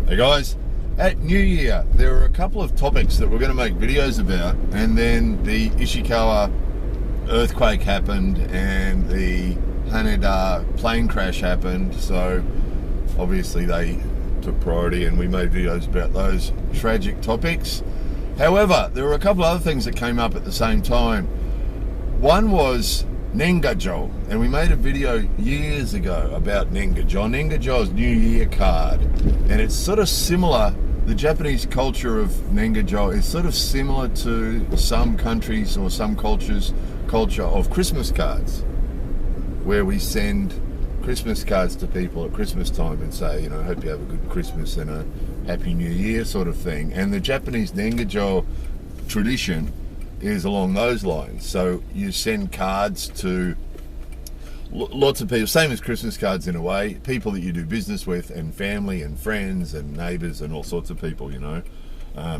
Hey guys, at New Year there are a couple of topics that we're going to make videos about, and then the Ishikawa earthquake happened and the Haneda plane crash happened, so obviously they took priority and we made videos about those tragic topics. However, there were a couple of other things that came up at the same time. One was nengajo, and we made a video years ago about nengajo. Nengajo's New Year card, and it's sort of similar. The Japanese culture of nengajo is sort of similar to some countries or some cultures' culture of Christmas cards, where we send Christmas cards to people at Christmas time and say, you know, hope you have a good Christmas and a Happy New Year sort of thing. And the Japanese nengajo tradition is along those lines. So you send cards to lots of people, same as Christmas cards in a way, people that you do business with, and family and friends and neighbours and all sorts of people, you know,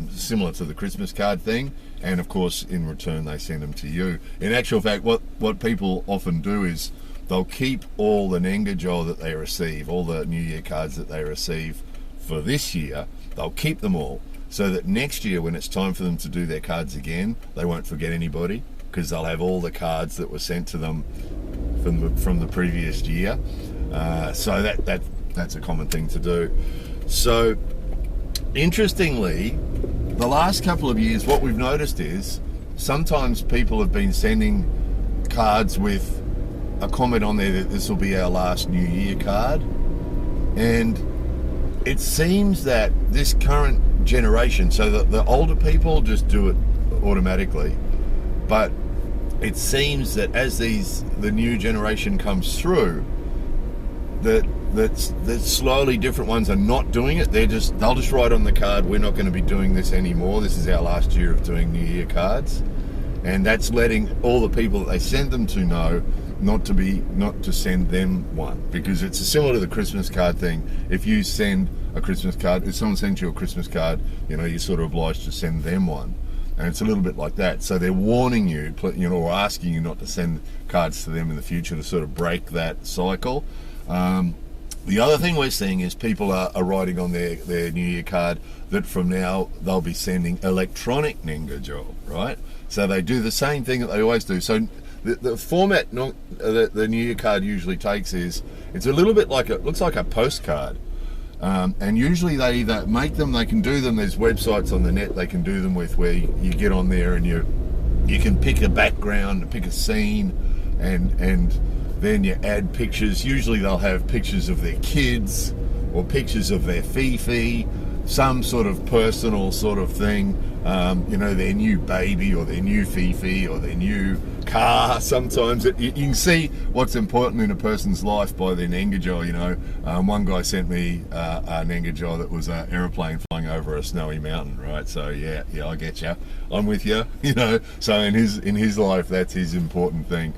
similar to the Christmas card thing. And of course in return they send them to you. In actual fact, what people often do is they'll keep all the nengajo that they receive, all the New Year cards that they receive for this year, they'll keep them all, so that next year when it's time for them to do their cards again, they won't forget anybody, because they'll have all the cards that were sent to them from the previous year. So that's a common thing to do. So interestingly, the last couple of years what we've noticed is sometimes people have been sending cards with a comment on there that this will be our last New Year card, and it seems that this current generation, so that the older people just do it automatically, but it seems that as the new generation comes through, that slowly different ones are not doing it. They'll just write on the card, we're not going to be doing this anymore, this is our last year of doing New Year cards. And that's letting all the people that they send them to know not to send them one, because it's similar to the Christmas card thing. If you send a Christmas card, if someone sends you a Christmas card, you know, you're sort of obliged to send them one, and it's a little bit like that. So they're warning you, you know, or asking you not to send cards to them in the future to sort of break that cycle. The other thing we're seeing is people are writing on their New Year card that from now they'll be sending electronic nengajo, right? So they do the same thing that they always do. So the format the New Year card usually takes is, it's a little bit like, it looks like a postcard. And usually they either make them, they can do them, there's websites on the net they can do them with, where you get on there and you can pick a background, pick a scene, and then you add pictures. Usually they'll have pictures of their kids or pictures of their fifi, some sort of personal sort of thing, you know, their new baby or their new fifi or their new car. Sometimes you can see what's important in a person's life by their nengajo, you know. One guy sent me a nengajo that was an aeroplane flying over a snowy mountain, right? So yeah, I get you, I'm with you, you know. So in his life, that's his important thing.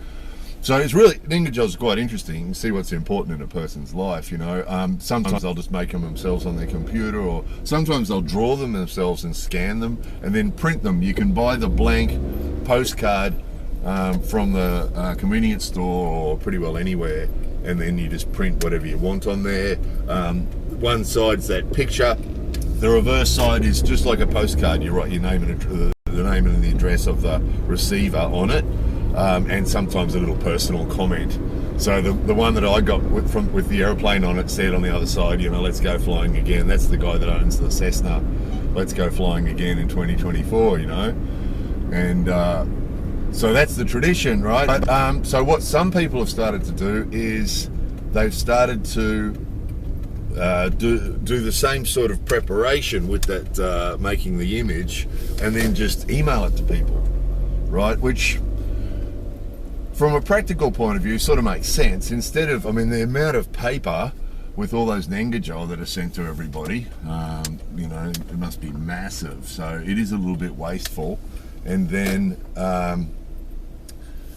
So it's really, nengajo's quite interesting. You see what's important in a person's life, you know. Sometimes they'll just make them themselves on their computer, or sometimes they'll draw them themselves and scan them and then print them. You can buy the blank postcard from the convenience store or pretty well anywhere, and then you just print whatever you want on there. One side's that picture. The reverse side is just like a postcard. You write your name and the name and the address of the receiver on it. And sometimes a little personal comment. So the one that I got with the aeroplane on it said on the other side, you know, let's go flying again. That's the guy that owns the Cessna. Let's go flying again in 2024, you know. And so that's the tradition, right? But, so what some people have started to do is they've started to do the same sort of preparation with that making the image, and then just email it to people, right? Which, from a practical point of view, sort of makes sense. Instead of, I mean, the amount of paper with all those nengajo that are sent to everybody, you know, it must be massive. So it is a little bit wasteful. And then,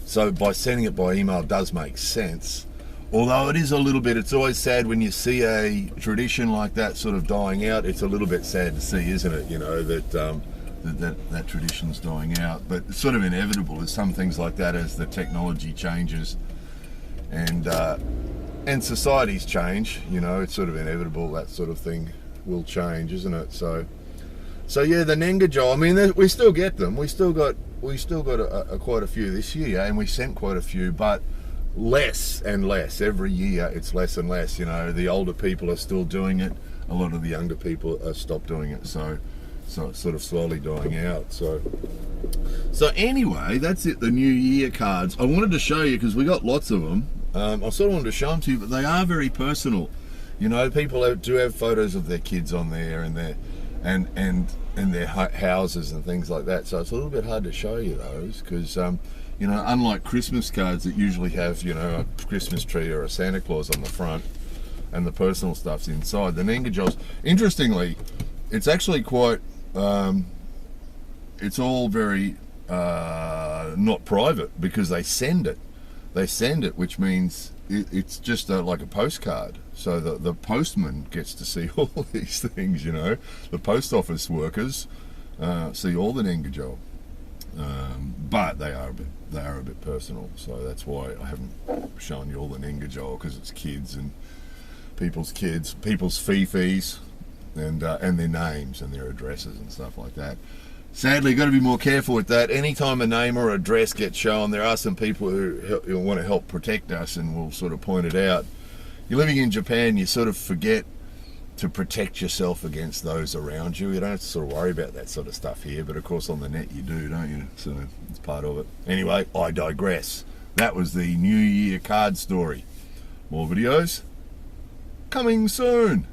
so by sending it by email does make sense. Although it is a little bit, it's always sad when you see a tradition like that sort of dying out. It's a little bit sad to see, isn't it? You know, that tradition's dying out, but it's sort of inevitable. There's some things like that as the technology changes and societies change, you know, it's sort of inevitable, that sort of thing will change, isn't it? So yeah, the nengajo. I mean, we still get them. We still got quite a few this year, and we sent quite a few, but less and less every year. It's less and less. You know, the older people are still doing it. A lot of the younger people have stopped doing it. So it's sort of slowly dying out. So anyway, that's it. The New Year cards. I wanted to show you because we got lots of them. I sort of wanted to show them to you, but they are very personal. You know, people do have photos of their kids on there and their houses and things like that. So it's a little bit hard to show you those because, you know, unlike Christmas cards that usually have, you know, a Christmas tree or a Santa Claus on the front and the personal stuff's inside, the nengajos, interestingly, it's actually quite, it's all very not private because they send it. They send it, which means it's just like a postcard. So the postman gets to see all these things, you know. The post office workers see all the nengajo, but they are a bit personal. So that's why I haven't shown you all the nengajo, because it's kids and people's fifis, and their names and their addresses and stuff like that. Sadly, got to be more careful with that. Anytime a name or address gets shown, there are some people who want to help protect us and will sort of point it out. You're living in Japan, you sort of forget to protect yourself against those around you. You don't have to sort of worry about that sort of stuff here, but of course on the net you do, don't you? So it's part of it. Anyway, I digress. That was the New Year card story. More videos coming soon.